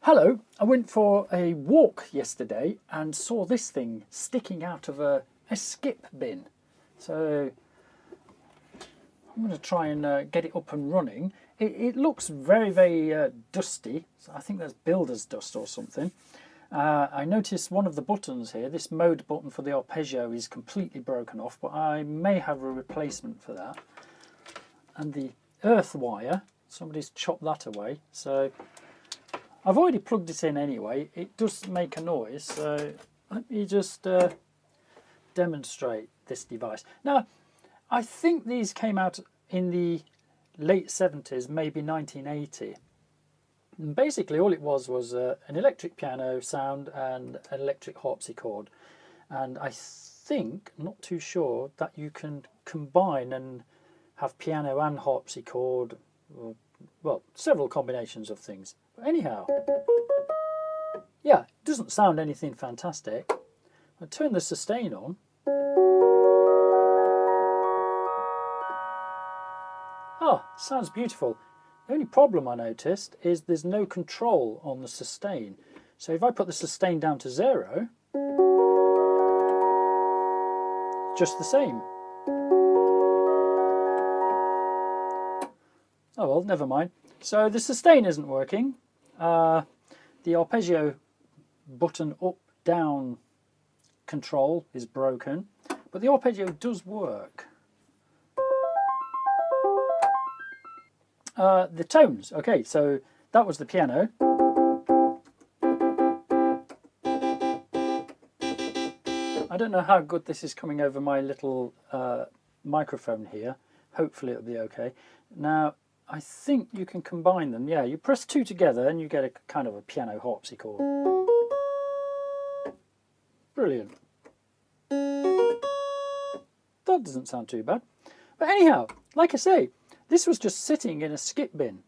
Hello, I went for a walk yesterday and saw this thing sticking out of a skip bin. So I'm going to try and get it up and running. It looks very dusty. So I think that's builder's dust or something. I noticed one of the buttons here, this mode button for the arpeggio, is completely broken off, but I may have a replacement for that. And the earth wire, somebody's chopped that away. So I've already plugged it in anyway. It does make a noise, so let me just demonstrate this device. Now, I think these came out in the late 70s, maybe 1980. And basically all it was an electric piano sound and an electric harpsichord. And I think, not too sure, that you can combine and have piano and harpsichord, or, well, several combinations of things. But anyhow, yeah, it doesn't sound anything fantastic. I turn the sustain on. Oh, sounds beautiful. The only problem I noticed is there's no control on the sustain. So if I put the sustain down to 0, just the same. Oh well, never mind. So the sustain isn't working. The arpeggio button up down control is broken, but the arpeggio does work. The tones, okay, so that was the piano. I don't know how good this is coming over my little microphone here. Hopefully it'll be okay. Now, I think you can combine them. Yeah, you press two together and you get a kind of a piano harpsichord. Brilliant. That doesn't sound too bad. But anyhow, like I say, this was just sitting in a skip bin.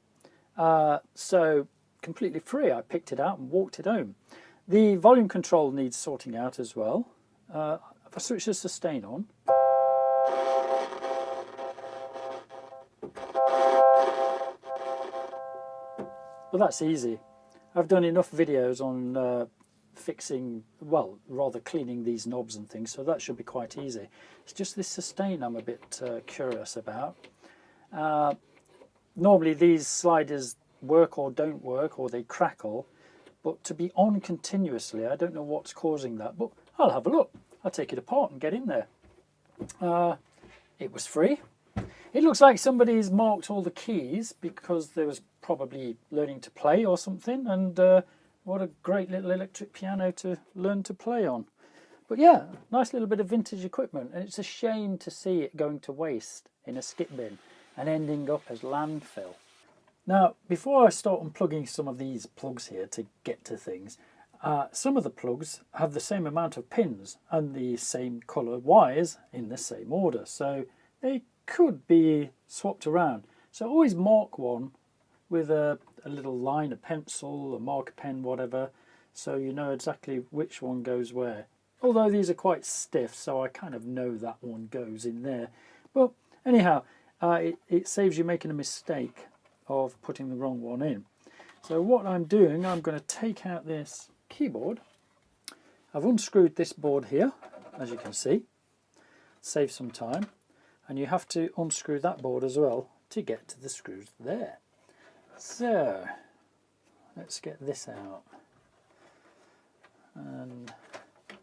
So completely free. I picked it out and walked it home. The volume control needs sorting out as well. If I switch the sustain on, well, that's easy. I've done enough videos on fixing, well, rather cleaning these knobs and things, so that should be quite easy. It's just this sustain I'm a bit curious about. Normally these sliders work or don't work, or they crackle, but to be on continuously, I don't know what's causing that, but I'll have a look. I'll take it apart and get in there. It was free. It looks like somebody's marked all the keys because there was probably learning to play or something, and what a great little electric piano to learn to play on. But yeah, nice little bit of vintage equipment, and it's a shame to see it going to waste in a skip bin and ending up as landfill. Now, before I start unplugging some of these plugs here to get to things, some of the plugs have the same amount of pins and the same colour wires in the same order, so they could be swapped around. So always mark one with a little line, a pencil, a marker pen, whatever, so you know exactly which one goes where. Although these are quite stiff, so I kind of know that one goes in there. But anyhow, it saves you making a mistake of putting the wrong one in. So what I'm doing, I'm going to take out this keyboard. I've unscrewed this board here, as you can see. Save some time. And you have to unscrew that board as well to get to the screws there. So let's get this out and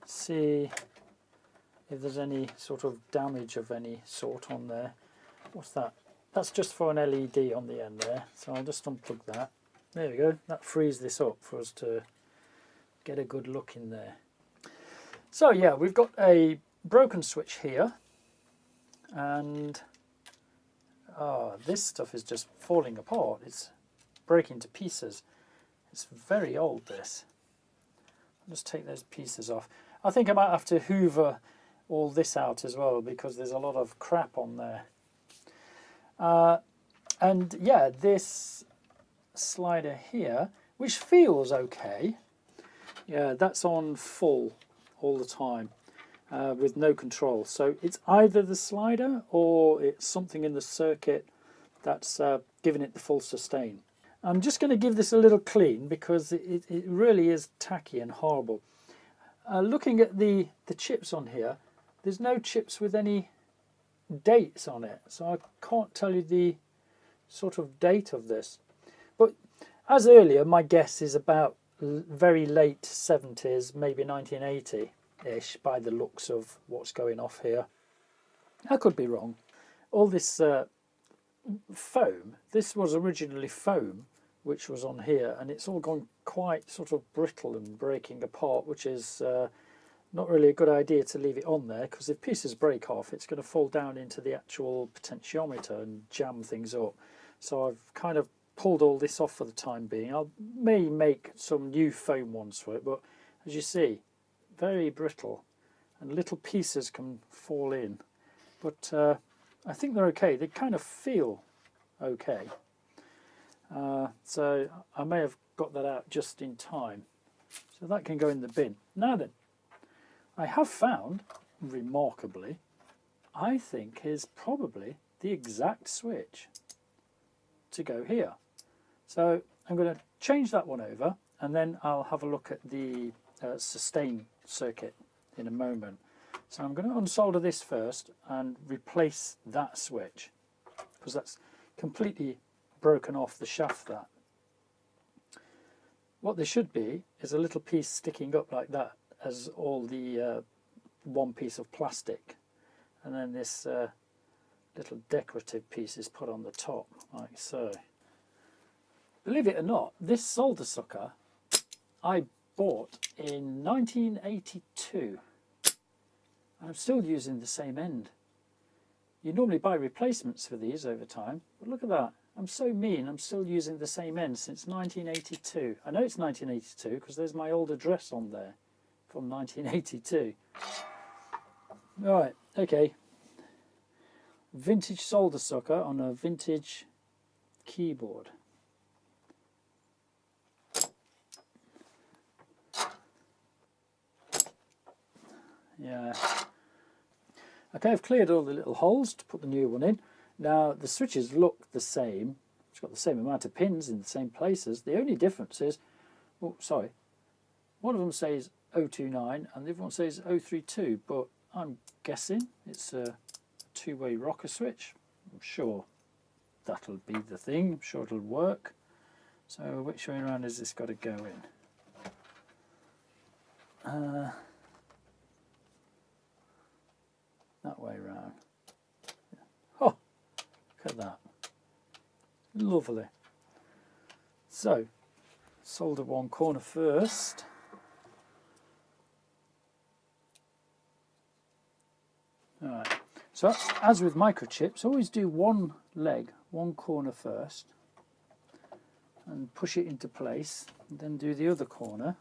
see if there's any sort of damage of any sort on there. What's that? That's just for an LED on the end there, so I'll just unplug that. There we go, that frees this up for us to get a good look in there. So yeah, we've got a broken switch here, and this stuff is just falling apart. It's breaking to pieces. It's very old, this. I'll just take those pieces off. I think I might have to hoover all this out as well, because there's a lot of crap on there. And yeah, this slider here, which feels okay, yeah, that's on full all the time with no control. So it's either the slider or it's something in the circuit that's giving it the full sustain. I'm just going to give this a little clean because it really is tacky and horrible. Looking at the chips on here, there's no chips with any dates on it, so I can't tell you the sort of date of this. But as earlier, my guess is about very late 70s, maybe 1980-ish, by the looks of what's going off here. I could be wrong. All this foam, this was originally foam, which was on here, and it's all gone quite sort of brittle and breaking apart, which is not really a good idea to leave it on there, because if pieces break off, it's going to fall down into the actual potentiometer and jam things up. So I've kind of pulled all this off for the time being. I may make some new foam ones for it, but as you see, very brittle, and little pieces can fall in. But I think they're okay. They kind of feel okay. So I may have got that out just in time. So that can go in the bin. Now then, I have found, remarkably, I think is probably the exact switch to go here. So I'm going to change that one over, and then I'll have a look at the sustain circuit in a moment. So I'm going to unsolder this first and replace that switch, because that's completely broken off the shaft. That what there should be is a little piece sticking up like that as all the one piece of plastic, and then this little decorative piece is put on the top like so. Believe it or not, this solder sucker I bought in 1982. I'm still using the same end. You normally buy replacements for these over time, but look at that. I'm so mean, I'm still using the same end since 1982. I know it's 1982 because there's my old address on there from 1982. Right, okay. Vintage solder sucker on a vintage keyboard. Yeah. Okay, I've cleared all the little holes to put the new one in. Now the switches look the same. It's got the same amount of pins in the same places. The only difference is, oh sorry, one of them says 029 and the other one says 032, but I'm guessing it's a two-way rocker switch. I'm sure that'll be the thing. I'm sure it'll work. So which way around has this got to go in? That way round. Oh, look at that. Lovely. So, solder one corner first. Alright, so as with microchips, always do one leg, one corner first, and push it into place, and then do the other corner.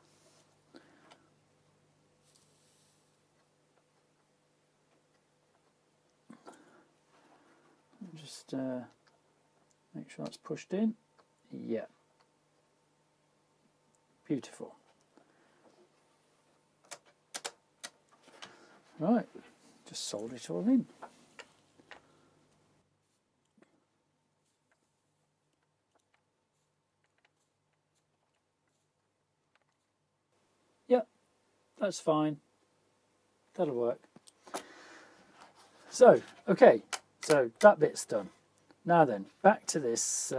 Just make sure that's pushed in. Yeah. Beautiful. Right, just solder it all in. Yep, that's fine. That'll work. So, okay. So that bit's done. Now then, back to this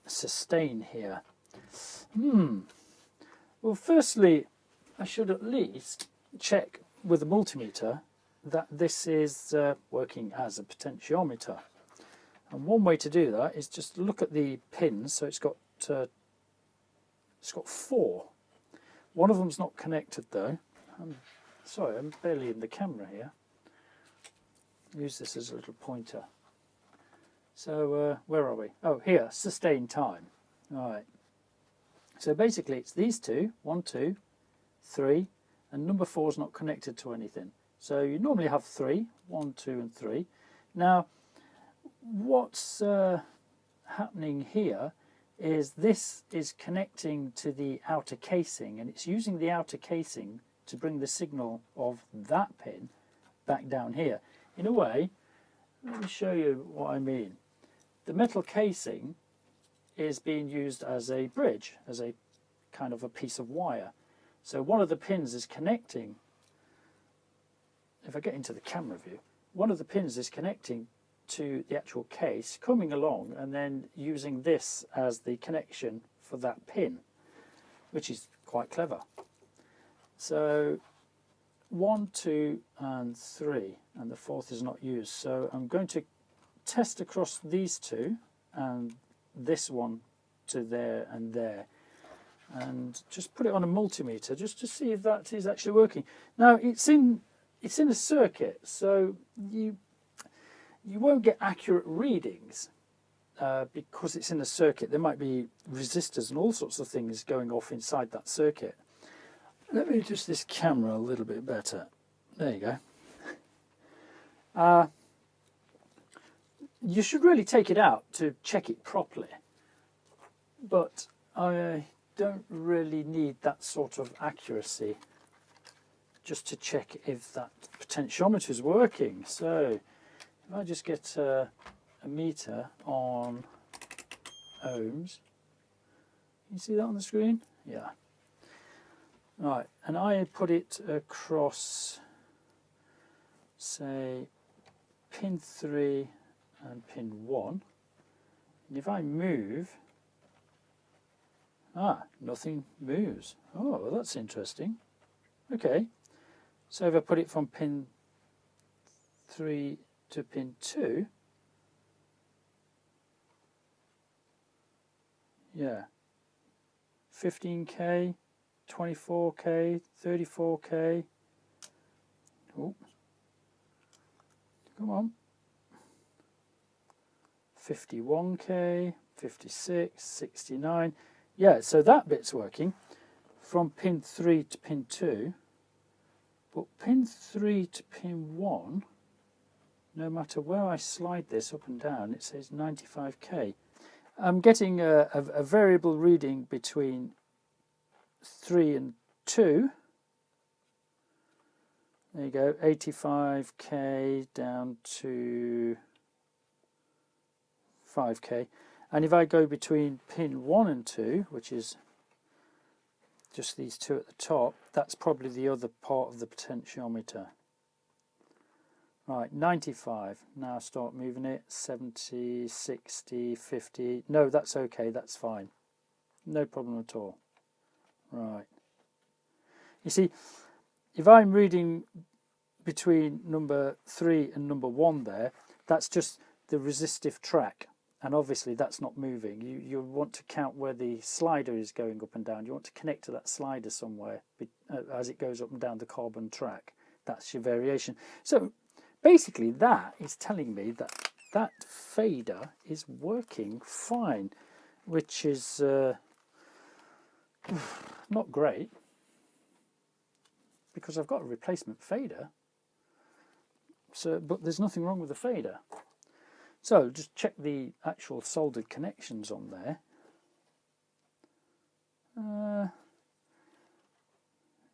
sustain here. Well, firstly, I should at least check with the multimeter that this is working as a potentiometer. And one way to do that is just look at the pins. So it's got 4. One of them's not connected though. Sorry, I'm barely in the camera here. Use this as a little pointer. So where are we? Oh, here, sustain time. All right. So basically it's these two, 1, 2, 3, and number 4 is not connected to anything. So you normally have 3, 1, 2, and 3. Now, what's happening here is this is connecting to the outer casing, and it's using the outer casing to bring the signal of that pin back down here. In a way, let me show you what I mean. The metal casing is being used as a bridge, as a kind of a piece of wire. So one of the pins is connecting, if I get into the camera view, one of the pins is connecting to the actual case, coming along and then using this as the connection for that pin, which is quite clever. So 1, 2 and 3, and the fourth is not used. So I'm going to test across these two and this one to there and there, and just put it on a multimeter just to see if that is actually working. Now it's in a circuit, so you won't get accurate readings because it's in a circuit. There might be resistors and all sorts of things going off inside that circuit. Let me adjust this camera a little bit better. There you go. You should really take it out to check it properly, but I don't really need that sort of accuracy just to check if that potentiometer is working. So if I just get a meter on ohms, you see that on the screen? Yeah. Right, and I put it across, say, pin 3 and pin 1. And if I move, nothing moves. Oh, well, that's interesting. Okay, so if I put it from pin 3 to pin 2, yeah, 15K, 24K, 34K. Oh, come on. 51K, 56, 69. Yeah, so that bit's working from pin 3 to pin 2. But pin 3 to pin 1, no matter where I slide this up and down, it says 95K. I'm getting a variable reading between 3 and 2. There you go, 85K down to 5K. And if I go between pin 1 and 2, which is just these two at the top, that's probably the other part of the potentiometer. Right, 95. Now start moving it. 70, 60, 50. No, that's okay, that's fine. No problem at all. Right. You see, if I'm reading between number 3 and number 1 there, that's just the resistive track. And obviously that's not moving. You want to count where the slider is going up and down. You want to connect to that slider somewhere as it goes up and down the carbon track. That's your variation. So basically that is telling me that that fader is working fine, which is not great because I've got a replacement fader. So, but there's nothing wrong with the fader. So just check the actual soldered connections on there.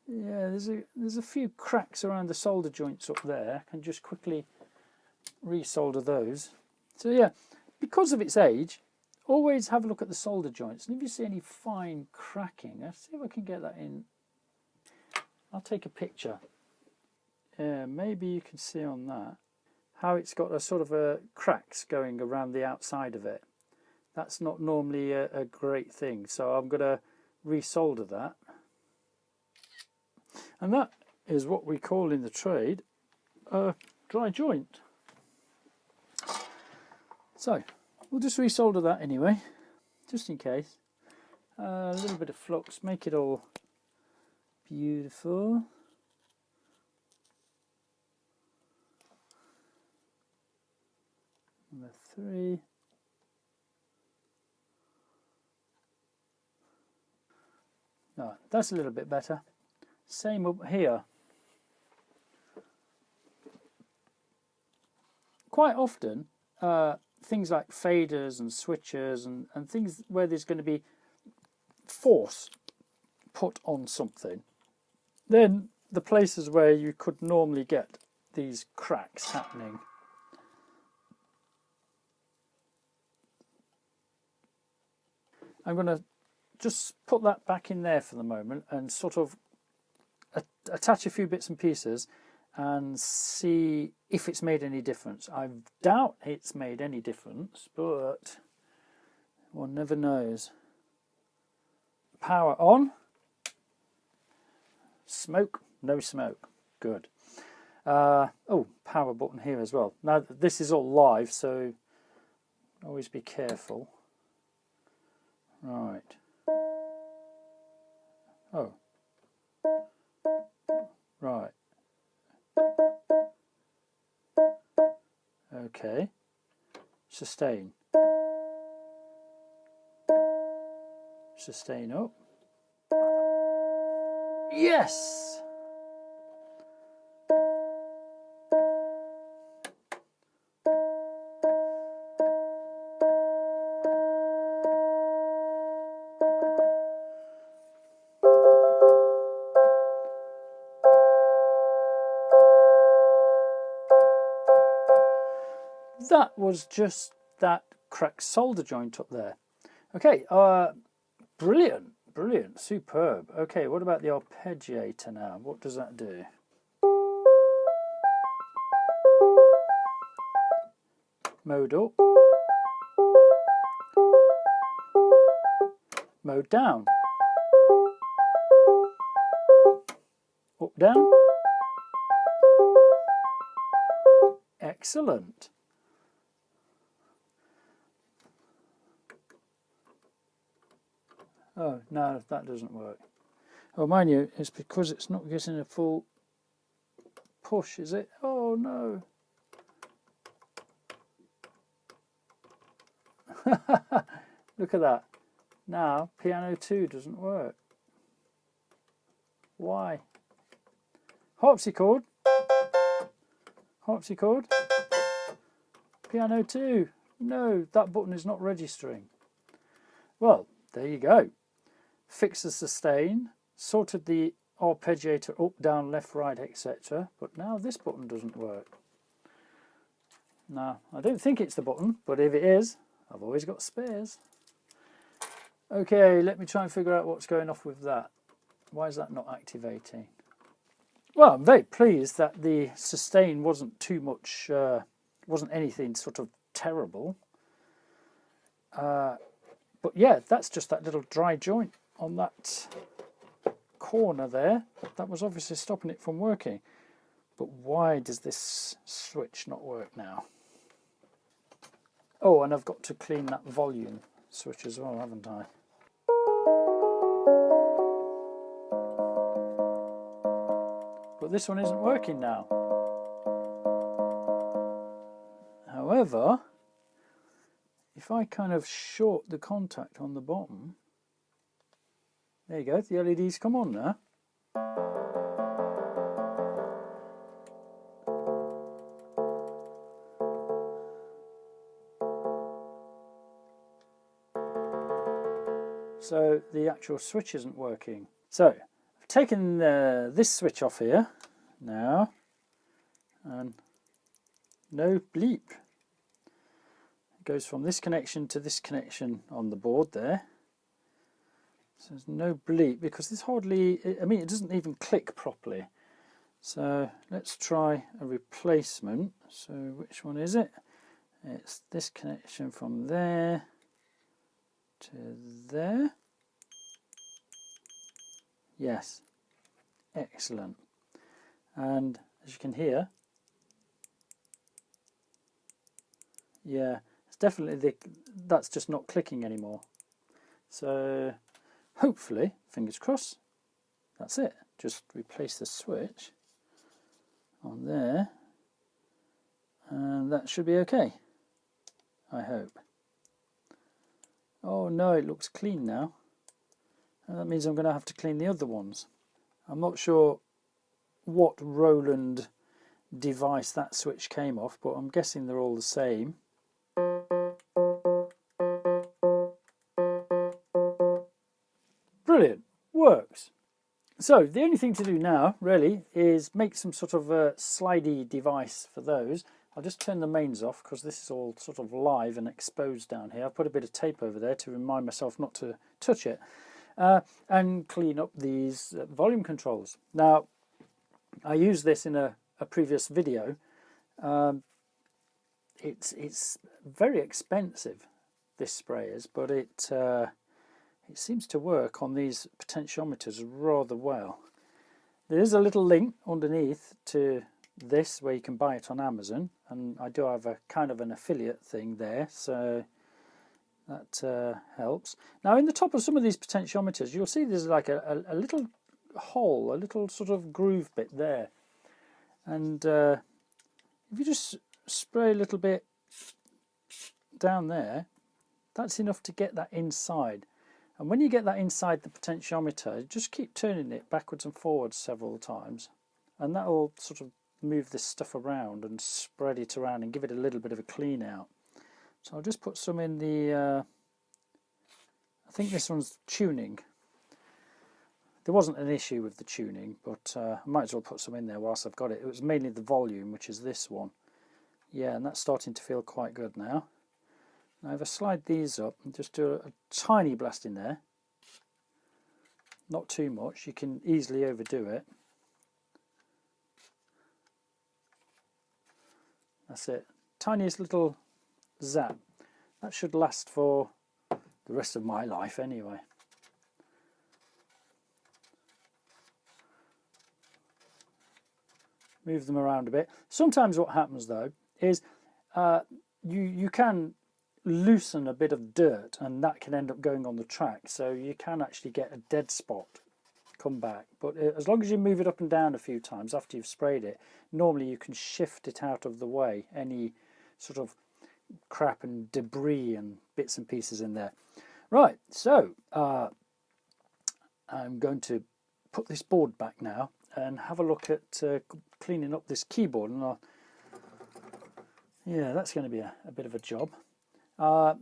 Yeah, there's a few cracks around the solder joints up there. I can just quickly resolder those. So yeah, because of its age, always have a look at the solder joints. And if you see any fine cracking, let's see if I can get that in. I'll take a picture. Yeah, maybe you can see on that how it's got a sort of a cracks going around the outside of it. That's not normally a great thing, so I'm going to resolder that. And that is what we call in the trade a dry joint. So we'll just resolder that anyway, just in case. A little bit of flux, make it all beautiful. Number 3. Right, that's a little bit better. Same up here. Quite often, things like faders and switchers and things where there's going to be force put on something, then the places where you could normally get these cracks happening. I'm going to just put that back in there for the moment and sort of attach a few bits and pieces and see if it's made any difference. I doubt it's made any difference, but one never knows. Power on. Smoke, no smoke. Good. Oh, power button here as well. Now this is all live, so always be careful. Right. Oh. Right. Okay. Sustain. Sustain up. Yes! That was just that cracked solder joint up there. Okay, brilliant, brilliant, superb. Okay, what about the arpeggiator now? What does that do? Mode up. Mode down. Up, down. Excellent. Oh, no, that doesn't work. Oh, mind you, it's because it's not getting a full push, is it? Oh, no. Look at that. Now, piano 2 doesn't work. Why? Harpsichord. Harpsichord. Piano 2. No, that button is not registering. Well, there you go. Fixed the sustain, sorted the arpeggiator up, down, left, right, etc. But now this button doesn't work. Now, I don't think it's the button, but if it is, I've always got spares. Okay, let me try and figure out what's going off with that. Why is that not activating? Well, I'm very pleased that the sustain wasn't too much, wasn't anything sort of terrible. But yeah, that's just that little dry joint on that corner there. That was obviously stopping it from working. But why does this switch not work now? Oh, and I've got to clean that volume switch as well, haven't I? But this one isn't working now. However, if I kind of short the contact on the bottom, there you go, the LEDs come on now. So the actual switch isn't working. So I've taken this switch off here now, and no bleep. It goes from this connection to this connection on the board there. So there's no bleep because this hardly, I mean, it doesn't even click properly. So let's try a replacement. So which one is it? It's this connection from there to there. Yes, excellent. And as you can hear, yeah, it's definitely that's just not clicking anymore. So hopefully, fingers crossed, that's it. Just replace the switch on there and that should be okay, I hope. Oh no, it looks clean now. And that means I'm going to have to clean the other ones. I'm not sure what Roland device that switch came off, but I'm guessing they're all the same. Brilliant, works. So the only thing to do now really is make some sort of a slidey device for those. I'll just turn the mains off because this is all sort of live and exposed down here. I've put a bit of tape over there to remind myself not to touch it. And clean up these volume controls. Now, I used this in a previous video. It's very expensive, this spray is, but it seems to work on these potentiometers rather well. There is a little link underneath to this where you can buy it on Amazon, and I do have a kind of an affiliate thing there, so that helps. Now, in the top of some of these potentiometers, you'll see there's like a little hole, a little sort of groove bit there, and if you just spray a little bit down there, that's enough to get that inside. And when you get that inside the potentiometer, just keep turning it backwards and forwards several times, and that will sort of move this stuff around and spread it around and give it a little bit of a clean out. So I'll just put some in the, I think this one's tuning. There wasn't an issue with the tuning, but I might as well put some in there whilst I've got it. It was mainly the volume, which is this one. Yeah, and that's starting to feel quite good now. Now if I slide these up and just do a tiny blast in there, not too much, you can easily overdo it. That's it. Tiniest little zap. That should last for the rest of my life anyway. Move them around a bit. Sometimes what happens though is you can loosen a bit of dirt, and that can end up going on the track, so you can actually get a dead spot come back. But as long as you move it up and down a few times after you've sprayed it, normally you can shift it out of the way, any sort of crap and debris and bits and pieces in there. Right, so I'm going to put this board back now and have a look at cleaning up this keyboard, and yeah, that's going to be a bit of a job. I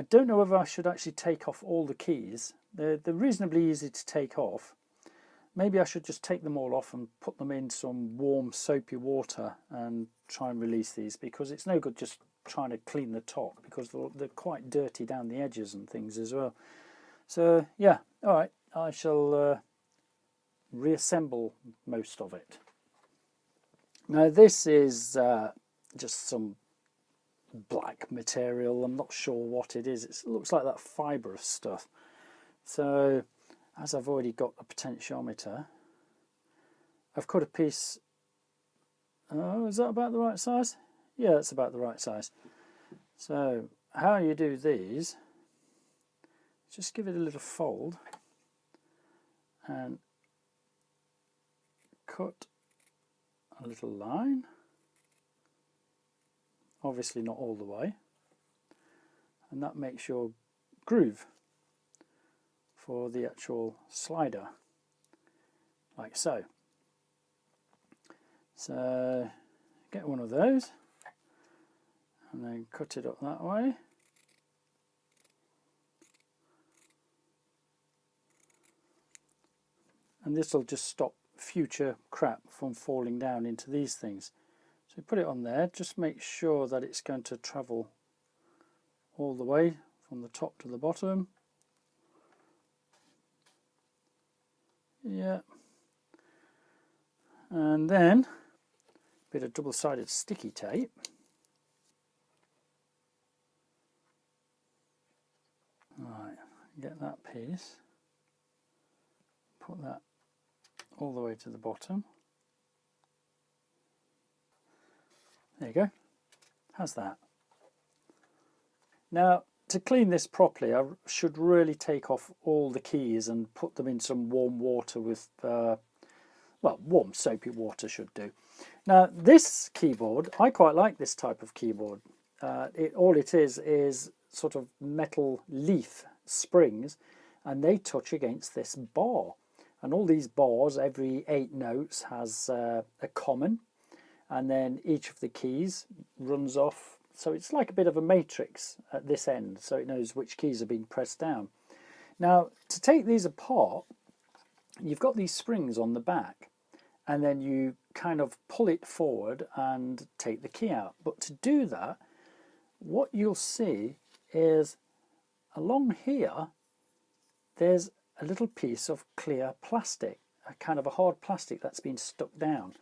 don't know whether I should actually take off all the keys. They're reasonably easy to take off. Maybe I should just take them all off and put them in some warm soapy water and try and release these, because it's no good just trying to clean the top, because they're quite dirty down the edges and things as well. So yeah, all right, I shall reassemble most of it. Now this is just some black material. I'm not sure what it is. It looks like that fibrous stuff. So as I've already got a potentiometer, I've cut a piece. Oh, is that about the right size? Yeah, it's about the right size. So how you do these, just give it a little fold and cut a little line. Obviously not all the way, and that makes your groove for the actual slider, like so. So get one of those and then cut it up that way. And this will just stop future crap from falling down into these things. So put it on there, just make sure that it's going to travel all the way from the top to the bottom. Yeah. And then a bit of double-sided sticky tape. Right, get that piece, put that all the way to the bottom. There you go. How's that? Now, to clean this properly, I should really take off all the keys and put them in some warm water with, well, warm soapy water should do. Now, this keyboard, I quite like this type of keyboard. All it is sort of metal leaf springs, and they touch against this bar. And all these bars, every 8 notes, has a common, and then each of the keys runs off. So it's like a bit of a matrix at this end, so it knows which keys are being pressed down. Now, to take these apart, you've got these springs on the back, and then you kind of pull it forward and take the key out. But to do that, what you'll see is along here there's a little piece of clear plastic, a kind of a hard plastic that's been stuck down,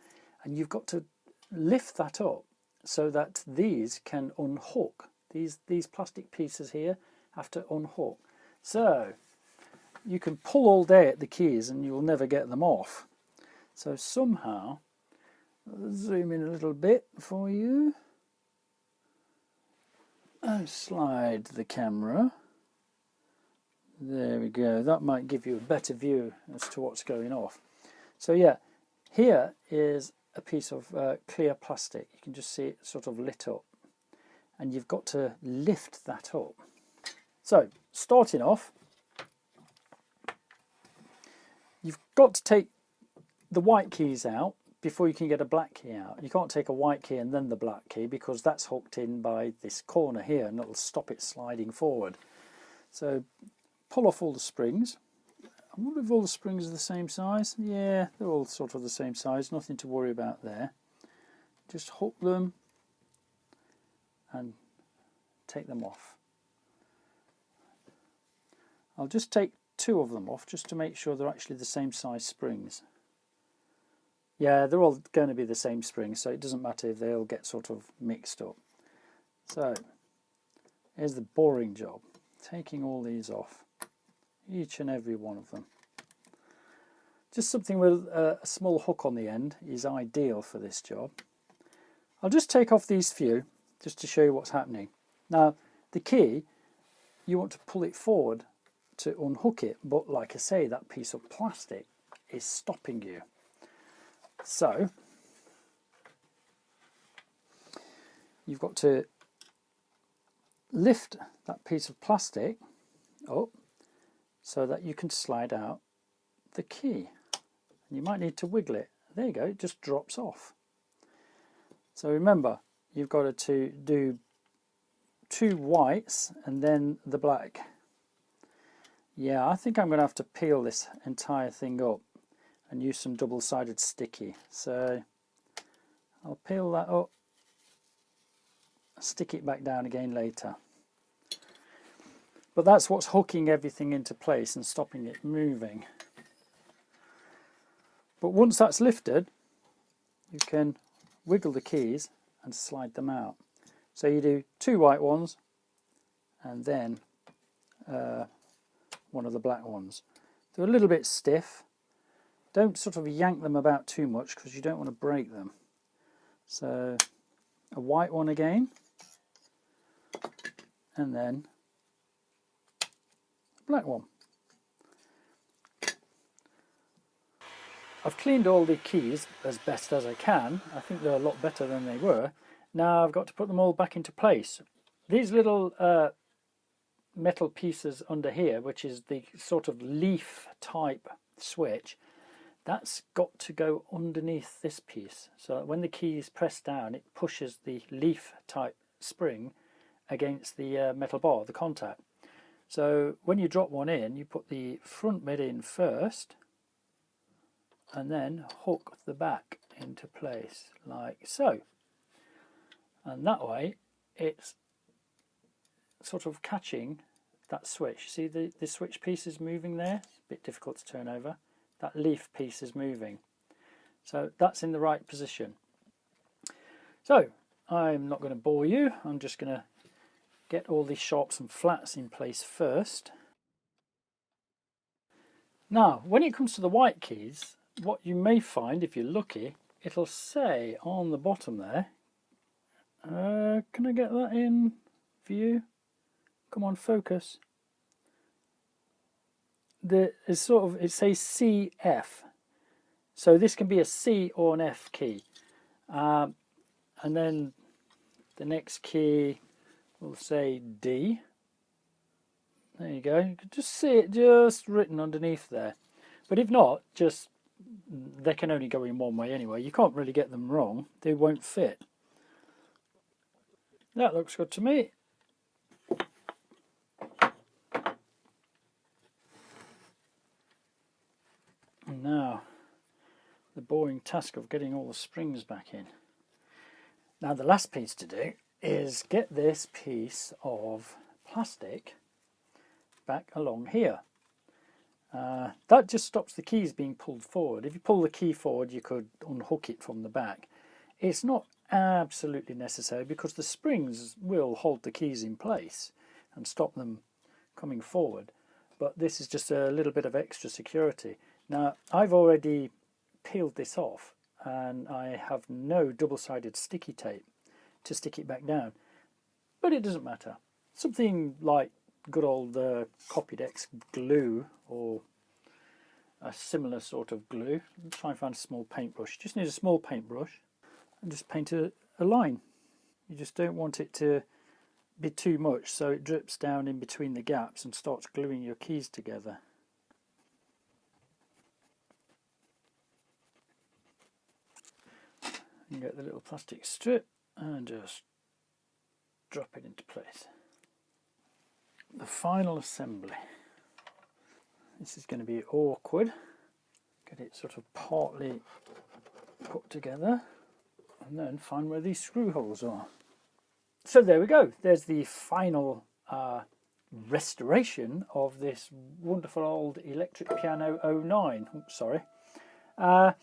and you've got to lift that up so that these can unhook. These plastic pieces here have to unhook. So you can pull all day at the keys and you'll never get them off. So somehow, I'll zoom in a little bit for you and slide the camera. There we go. That might give you a better view as to what's going off. So yeah, here is a piece of clear plastic. You can just see it sort of lit up, and you've got to lift that up. So starting off, you've got to take the white keys out before you can get a black key out. You can't take a white key and then the black key, because that's hooked in by this corner here and it'll stop it sliding forward. So pull off all the springs. I wonder if all the springs are the same size. Yeah, they're all sort of the same size, nothing to worry about there. Just hook them and take them off. I'll just take 2 of them off just to make sure they're actually the same size springs. Yeah, they're all going to be the same springs, so it doesn't matter if they all get sort of mixed up. So here's the boring job, taking all these off, each and every one of them. Just something with a small hook on the end is ideal for this job. I'll just take off these few just to show you what's happening. Now the key, you want to pull it forward to unhook it, but like I say, that piece of plastic is stopping you. So you've got to lift that piece of plastic up so that you can slide out the key. And you might need to wiggle it. There you go, it just drops off. So remember, you've got to do 2 whites and then the black. Yeah, I think I'm going to have to peel this entire thing up and use some double-sided sticky. So I'll peel that up, stick it back down again later. But that's what's hooking everything into place and stopping it moving. But once that's lifted, you can wiggle the keys and slide them out. So you do 2 white ones and then one of the black ones. They're a little bit stiff. Don't sort of yank them about too much because you don't want to break them. So a white one again, and then a black one. I've cleaned all the keys as best as I can. I think they're a lot better than they were. Now I've got to put them all back into place. These little metal pieces under here, which is the sort of leaf type switch, that's got to go underneath this piece, so that when the key is pressed down it pushes the leaf type spring against the metal bar, the contact. So when you drop one in, you put the front bit in first and then hook the back into place like so, and that way it's sort of catching that switch. See the switch piece is moving there, it's a bit difficult to turn over. That leaf piece is moving, so that's in the right position. So I'm not going to bore you, I'm just going to get all these sharps and flats in place first. Now when it comes to the white keys, what you may find, if you're lucky, it'll say on the bottom there, can I get that in view? Come on, focus. It says CF, so this can be a C or an F key, and then the next key will say D. There you go, you can just see it just written underneath there, but if not, just they can only go in one way anyway. You can't really get them wrong, they won't fit. That looks good to me. Now the boring task of getting all the springs back in. Now the last piece to do is get this piece of plastic back along here. That just stops the keys being pulled forward. If you pull the key forward, you could unhook it from the back. It's not absolutely necessary because the springs will hold the keys in place and stop them coming forward. But this is just a little bit of extra security. Now, I've already peeled this off and I have no double-sided sticky tape to stick it back down. But it doesn't matter. Something like good old Copydex glue or a similar sort of glue. Let's try and find a small paintbrush. Just need a small paintbrush and just paint a line. You just don't want it to be too much so it drips down in between the gaps and starts gluing your keys together. You get the little plastic strip and just drop it into place. The final assembly. This is going to be awkward. Get it sort of partly put together and then find where these screw holes are. So there we go. There's the final restoration of this wonderful old electric piano 09. Oops, sorry. I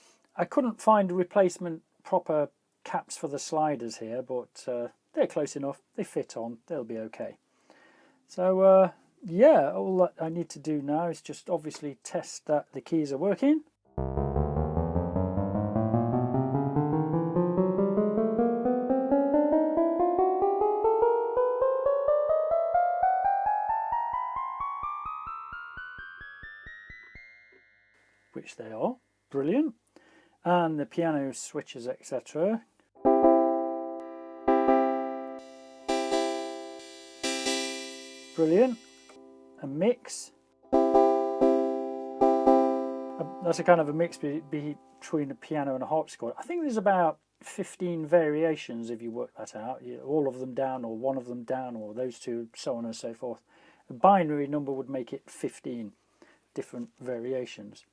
couldn't find a replacement proper caps for the sliders here, but they're close enough. They fit on. They'll be okay. So yeah, all that I need to do now is just obviously test that the keys are working. Which they are. Brilliant. And the piano switches, etc. Brilliant. A mix. That's a kind of a mix between a piano and a harpsichord. I think there's about 15 variations if you work that out. All of them down or one of them down or those two, so on and so forth. A binary number would make it 15 different variations.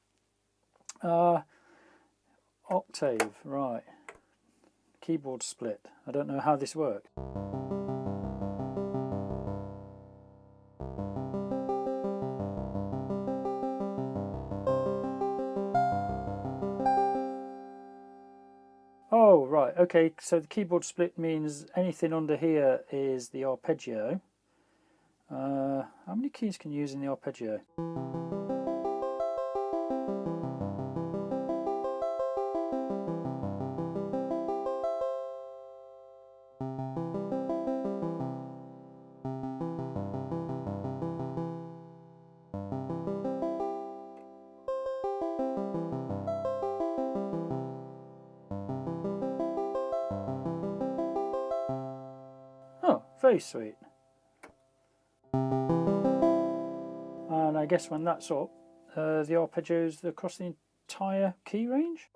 Octave, right. Keyboard split. I don't know how this works. Oh, right, okay, so the keyboard split means anything under here is the arpeggio. How many keys can you use in the arpeggio? Oh, very sweet. And I guess when that's up, the arpeggios across the entire key range.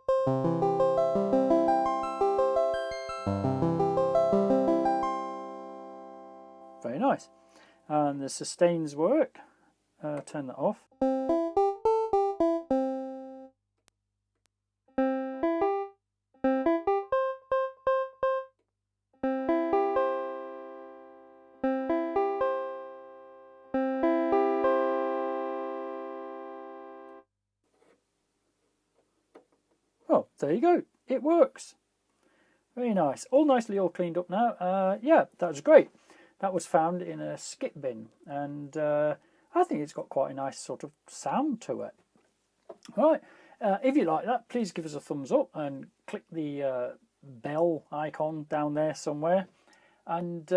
Very nice. And the sustains work. Turn that off. Oh, there you go. It works. Very nice. All nicely all cleaned up now. Yeah, that was great. That was found in a skip bin, and I think it's got quite a nice sort of sound to it. All right. If you like that, please give us a thumbs up and click the bell icon down there somewhere. And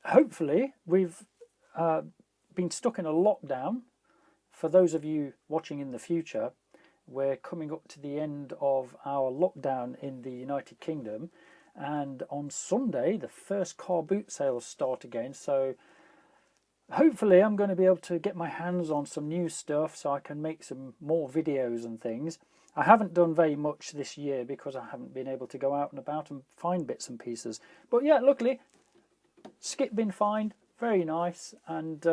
hopefully we've been stuck in a lockdown. For those of you watching in the future, we're coming up to the end of our lockdown in the United Kingdom, and on Sunday the first car boot sales start again, so hopefully I'm going to be able to get my hands on some new stuff so I can make some more videos and things. I haven't done very much this year because I haven't been able to go out and about and find bits and pieces, but yeah, luckily skip bin fine, very nice, and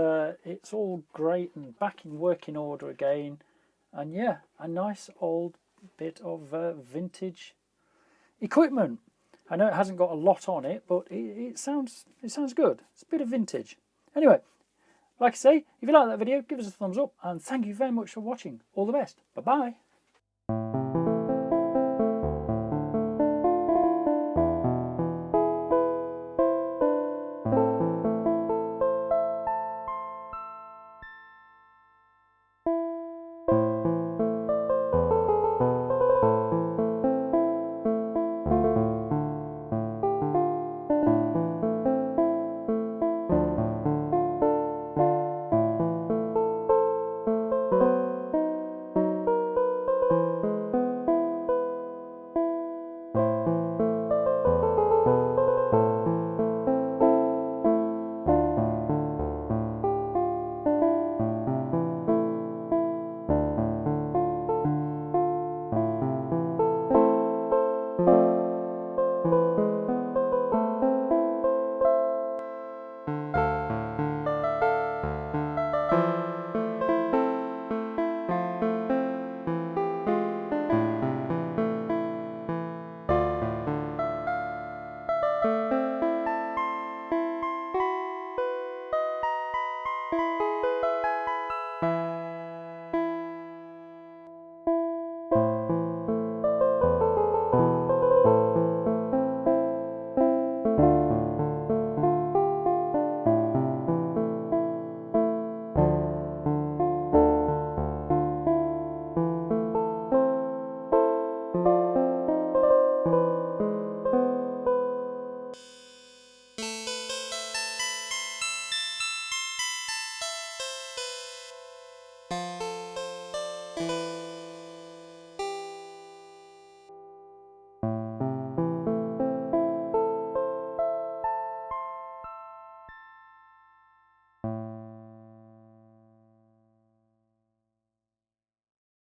it's all great and back in working order again. And yeah, a nice old bit of vintage equipment. I know it hasn't got a lot on it, but it sounds good. It's a bit of vintage. Anyway, like I say, if you like that video, give us a thumbs up, and thank you very much for watching. All the best. Bye-bye.